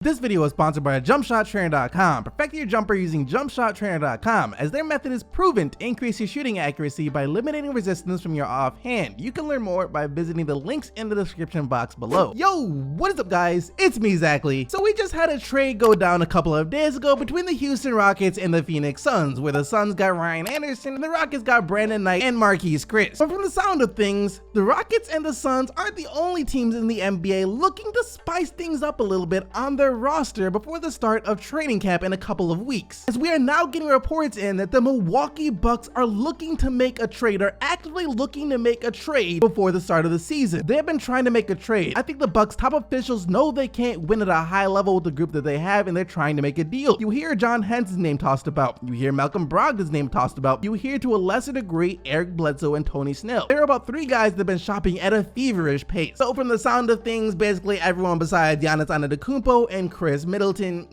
This video is sponsored by JumpShotTrainer.com. Perfect your jumper using JumpShotTrainer.com, as their method is proven to increase your shooting accuracy by eliminating resistance from your offhand. You can learn more by visiting the links in the description box below. Yo, what is up guys? It's me, Zachary. So we just had a trade go down a couple of days ago between the Houston Rockets and the Phoenix Suns, where the Suns got Ryan Anderson and the Rockets got Brandon Knight and Marquise Chris. But from the sound of things, the Rockets and the Suns aren't the only teams in the NBA looking to spice things up a little bit on their roster before the start of training camp in a couple of weeks, as we are now getting reports in that the Milwaukee Bucks are looking to make a trade, or actively looking to make a trade before the start of the season. They have been trying to make a trade. I think the Bucks top officials know they can't win at a high level with the group that they have, and they're trying to make a deal. You hear John Henson's name tossed about, you hear Malcolm Brogdon's name tossed about, you hear to a lesser degree Eric Bledsoe and Tony Snell. There are about 3 guys that have been shopping at a feverish pace. So from the sound of things, basically everyone besides Giannis Antetokounmpo and Chris Middleton,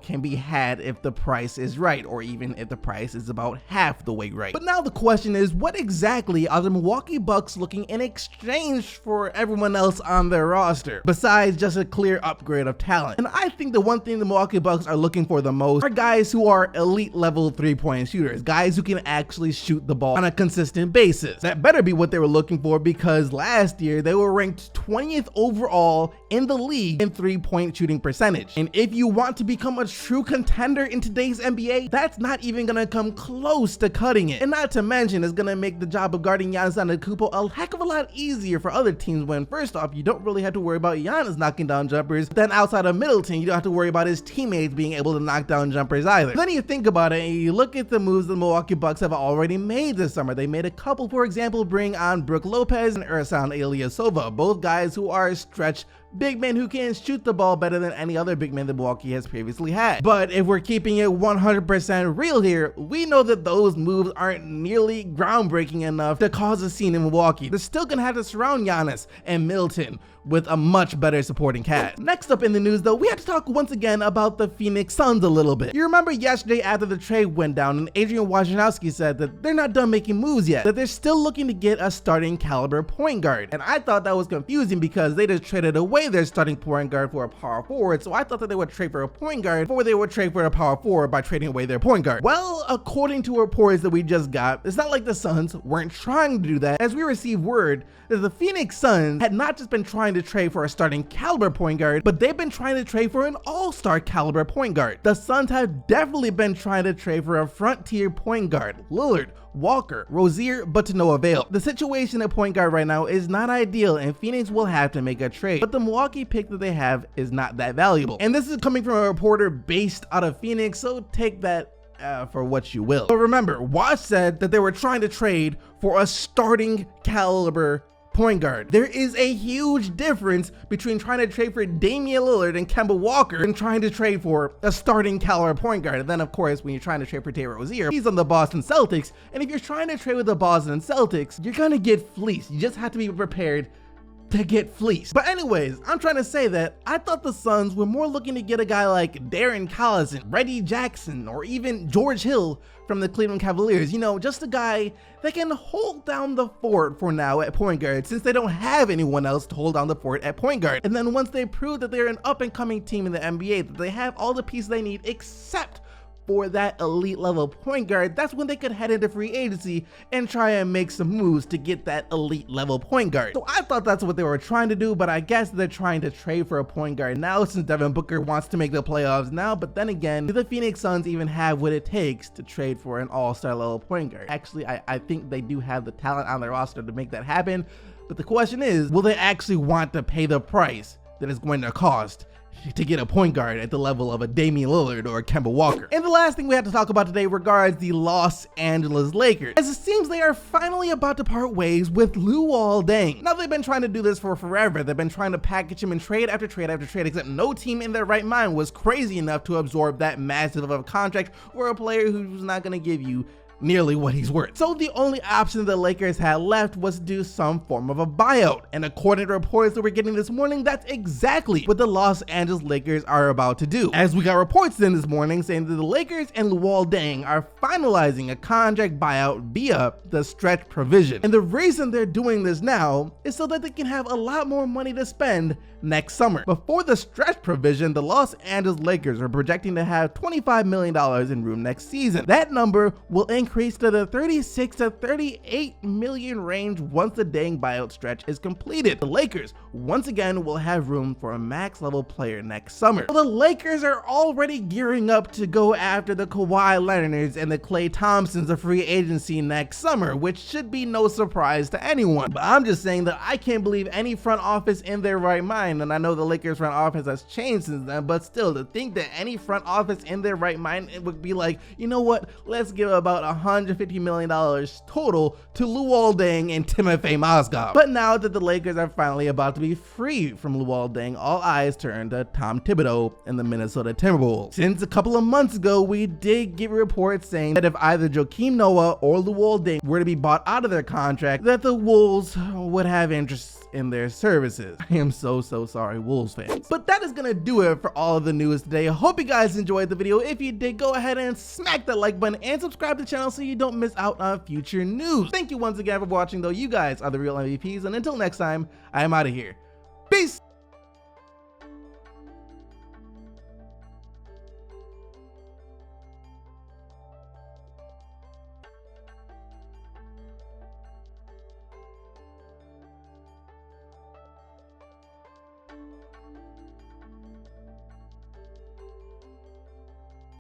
can be had if the price is right, or even if the price is about half the way right. But now the question is, what exactly are the Milwaukee Bucks looking in exchange for everyone else on their roster, besides just a clear upgrade of talent? And I think the one thing the Milwaukee Bucks are looking for the most are guys who are elite level 3-point shooters, guys who can actually shoot the ball on a consistent basis. That better be what they were looking for, because last year they were ranked 20th overall in the league in 3-point shooting percentage. And if you want to become a true contender in today's NBA, that's not even gonna come close to cutting it. And not to mention, it's gonna make the job of guarding Giannis Antetokounmpo a heck of a lot easier for other teams, when first off, you don't really have to worry about Giannis knocking down jumpers. Then outside of Middleton, you don't have to worry about his teammates being able to knock down jumpers either. Then you think about it and you look at the moves the Milwaukee Bucks have already made this summer. They made a couple, for example, bring on Brook Lopez and Ersan Ilyasova, both guys who are stretch big men who can shoot the ball better than any other big man that Milwaukee has previously had. But if we're keeping it 100% real here, we know that those moves aren't nearly groundbreaking enough to cause a scene in Milwaukee. They're still gonna have to surround Giannis and Middleton with a much better supporting cast. Next up in the news though, we have to talk once again about the Phoenix Suns a little bit. You remember yesterday after the trade went down, and Adrian Wojnarowski said that they're not done making moves yet, that they're still looking to get a starting caliber point guard. And I thought that was confusing because they just traded away their starting point guard for a power forward, so I thought that they would trade for a point guard before they would trade for a power forward by trading away their point guard. Well, according to reports that we just got, it's not like the Suns weren't trying to do that, as we received word that the Phoenix Suns had not just been trying to trade for a starting caliber point guard, but they've been trying to trade for an all-star caliber point guard. The Suns have definitely been trying to trade for a front-tier point guard, Lillard, Walker, Rozier, but to no avail. The situation at point guard right now is not ideal, and Phoenix will have to make a trade, but the Milwaukee pick that they have is not that valuable. And this is coming from a reporter based out of Phoenix, so take that for what you will. But remember, Woj said that they were trying to trade for a starting caliber point guard. There is a huge difference between trying to trade for Damian Lillard and Kemba Walker and trying to trade for a starting caliber point guard. And then of course, when you're trying to trade for Terry Rozier, he's on the Boston Celtics. And if you're trying to trade with the Boston Celtics, you're gonna get fleeced. You just have to be prepared to get fleeced. But anyways, I'm trying to say that I thought the Suns were more looking to get a guy like Darren Collison, Reggie Jackson, or even George Hill from the Cleveland Cavaliers. Just a guy that can hold down the fort for now at point guard, since they don't have anyone else to hold down the fort at point guard. And then once they prove that they're an up-and-coming team in the NBA, that they have all the pieces they need except for that elite level point guard, that's when they could head into free agency and try and make some moves to get that elite level point guard. So I thought that's what they were trying to do, but I guess they're trying to trade for a point guard now, since Devin Booker wants to make the playoffs now. But then again, do the Phoenix Suns even have what it takes to trade for an all-star level point guard? Actually, I think they do have the talent on their roster to make that happen, but the question is, will they actually want to pay the price that it's going to cost to get a point guard at the level of a Damian Lillard or a Kemba Walker? And the last thing we have to talk about today regards the Los Angeles Lakers, as it seems they are finally about to part ways with Luol Deng. Now, they've been trying to do this for forever. They've been trying to package him in trade after trade after trade, except no team in their right mind was crazy enough to absorb that massive of a contract for a player who's not going to give you nearly what he's worth. So the only option the Lakers had left was to do some form of a buyout. And according to reports that we're getting this morning, that's exactly what the Los Angeles Lakers are about to do. As we got reports in this morning saying that the Lakers and Luol Deng are finalizing a contract buyout via the stretch provision. And the reason they're doing this now is so that they can have a lot more money to spend next summer. Before the stretch provision, the Los Angeles Lakers are projecting to have $25 million in room next season. That number will increase to the 36 to 38 million range once the Deng buyout stretch is completed. The Lakers once again will have room for a max level player next summer. So the Lakers are already gearing up to go after the Kawhi Leonards and the Klay Thompsons of free agency next summer, which should be no surprise to anyone. But I'm just saying that I can't believe any front office in their right mind, and I know the Lakers front office has changed since then, but still, to think that any front office in their right mind, it would be like, you know what, let's give about $150 million total to Luol Deng and Timofey Mozgov. But now that the Lakers are finally about to be free from Luol Deng, all eyes turn to Tom Thibodeau and the Minnesota Timberwolves. Since a couple of months ago, we did get reports saying that if either Joakim Noah or Luol Deng were to be bought out of their contract, that the Wolves would have interest in their services. I am so sorry, Wolves fans. But that is gonna do it for all of the news today. I hope you guys enjoyed the video. If you did, go ahead and smack that like button and subscribe to the channel so you don't miss out on future news. Thank you once again for watching though. You guys are the real MVPs, and until next time, I am out of here. Peace!